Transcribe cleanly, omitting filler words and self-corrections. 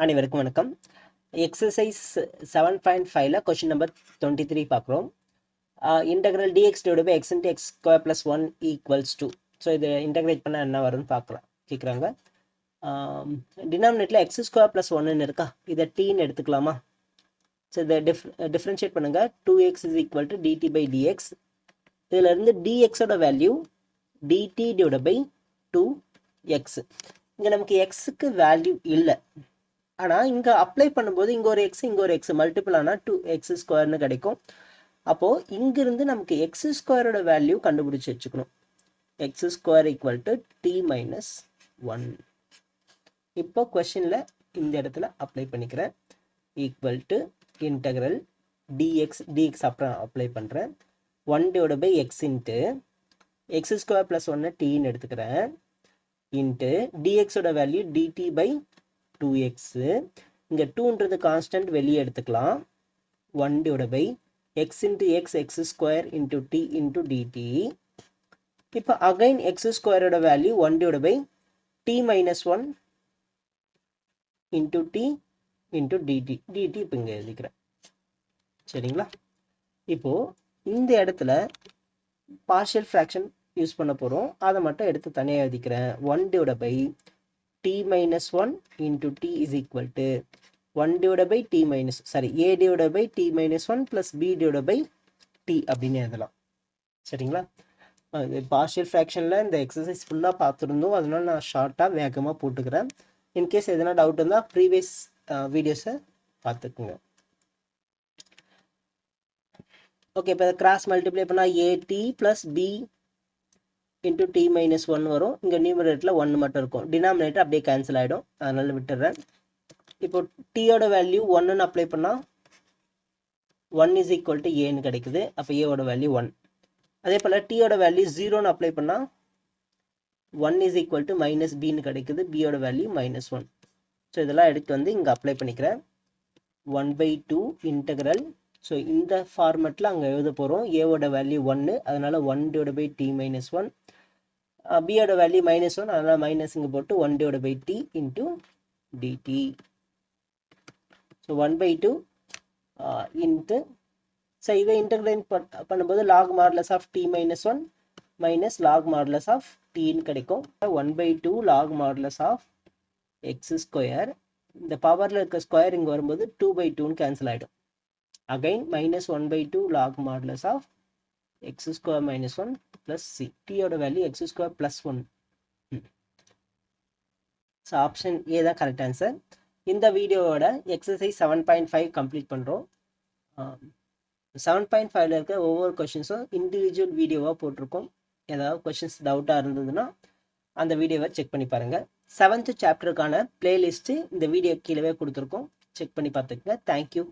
அனைவருக்கும் வணக்கம். Exercise 7.5ல question number 23 பார்க்குறோம். Integral dx divide by x into x square plus 1 equals 2. So இது integrate பண்ணால் என்ன வரும்னு கேட்குறாங்க. டினாமினேட்டில் எக்ஸ் ஸ்கொயர் ப்ளஸ் 1ன்னு இருக்கா, இதை டீன்னு எடுத்துக்கலாமா? ஸோ இதை டிஃப்ரென்ஷியேட் பண்ணுங்கள். 2x is equal to dt by dx. இதிலேருந்து டிஎக்ஸோட value dt divide by 2x. இங்கே நமக்கு எக்ஸுக்கு வேல்யூ இல்லை, ஆனால் இங்கே அப்ளை பண்ணும்போது இங்கே ஒரு எக்ஸ் மல்டிபிள் ஆனால் 2x ஸ்கொயர்னு கிடைக்கும். அப்போது இங்கிருந்து நமக்கு எக்ஸ் ஸ்கொயரோட வேல்யூ கண்டுபிடிச்சி வச்சுக்கணும். X square equal to t minus 1. இப்போ கொஸ்டினில் இந்த இடத்துல அப்ளை பண்ணிக்கிறேன். ஈக்குவல் டு இன்டெக்ரல் டிஎக்ஸ் அப்புறம் அப்ளை பண்ணுறேன். 1 divide by x into x square plus 1 டீன்னு எடுத்துக்கிறேன். இன்ட்டு டிஎக்ஸோட வேல்யூ டிடி பை 2x. இங்கே 2ன்றது கான்ஸ்டன்ட் வெளியே எடுத்துக்கலாம். 1 divide by x into x square into t into dt. இப்போ அகைன் எக்ஸ் ஸ்கொயரோட value 1 divide by t minus 1 into t into DT. DT இப்போ இங்கே எழுதிக்கிறேன். சரிங்களா? இப்போது இந்த இடத்துல பார்ஷியல் ஃப்ராக்ஷன் யூஸ் பண்ண போகிறோம். அதை மட்டும் எடுத்து தனியாக எழுதிக்கிறேன். 1 divide by t minus 1 into t is equal to 1 divided by t minus, a divided by t minus 1 plus b divided by t அப்படின்னு எழுதலாம். சரிங்களா? இது பார்ஷியல் ஃப்ராக்ஷனில் இந்த எக்ஸசைஸ் ஃபுல்லாக பார்த்துருந்தோம், அதனால நான் ஷார்ட்டாக வேகமாக போட்டுக்கிறேன். இன்கேஸ் எதனா டவுட் இருந்தால் ப்ரீவியஸ் வீடியோஸை பார்த்துக்குங்க. ஓகே, இப்போ கிராஸ் மல்டிப்ளை பண்ணால் AD plus B into D minus 1 வரும். இங்கே நியூமரேட்டரில் 1 மட்டும் இருக்கும். டினாமினேட்டர் அப்படியே கேன்சல் ஆகிடும், அதனால் விட்டுடுறேன். இப்போ டீயோட வேல்யூ 1ன்னு அப்ளை பண்ணால் 1 இஸ் ஈக்குவல் டு ஏன்னு கிடைக்குது. அப்போ ஏவோட வேல்யூ 1. அதே போல் டீயோட வேல்யூ 0ன்னு அப்ளை பண்ணால் 1 இஸ் ஈக்குவல் டு மைனஸ் பின்னு கிடைக்குது. பியோட வேல்யூ மைனஸ் 1. ஸோ இதெல்லாம் எடுத்து வந்து இங்கே அப்ளை பண்ணிக்கிறேன். 1/2 இன்டெக்ரல். ஸோ இந்த ஃபார்மெட்டில் அங்கே எழுத போகிறோம். ஏவோட வேல்யூ 1, அதனால் 1 டிவைட் பை டி மைனஸ் 1. பியோட வேல்யூ மைனஸ் 1, அதனால் மைனஸ் இங்கே போட்டு 1 divide by t into dt. So 1/2 into, so இதை இன்டெகிரேட் பண்ணும்போது log modulus of t minus 1 minus log modulus of டின்னு கிடைக்கும். 1/2 log modulus of x square. இந்த பவரில் இருக்க ஸ்கொயர் இங்கே வரும்போது 2/2ன்னு கேன்சல் ஆகிடும். Again minus 1/2 log modulus of x square minus 1 plus c. டியோட value x square plus 1. So option A தான் கரெக்ட் ஆன்சர். இந்த வீடியோவோட எக்ஸசைஸ் 7.5 கம்ப்ளீட் பண்ணுறோம். 7.5ல இருக்க ஒவ்வொரு கொஷின்ஸும் இண்டிவிஜுவல் வீடியோவாக போட்டிருக்கோம். ஏதாவது கொஷின்ஸ் டவுட்டாக இருந்ததுன்னா அந்த வீடியோவை செக் பண்ணி பாருங்கள். 7th சாப்டருக்கான பிளேலிஸ்ட்டு இந்த வீடியோ கீழே கொடுத்துருக்கோம், செக் பண்ணி பார்த்துக்கங்க. தேங்க்யூ.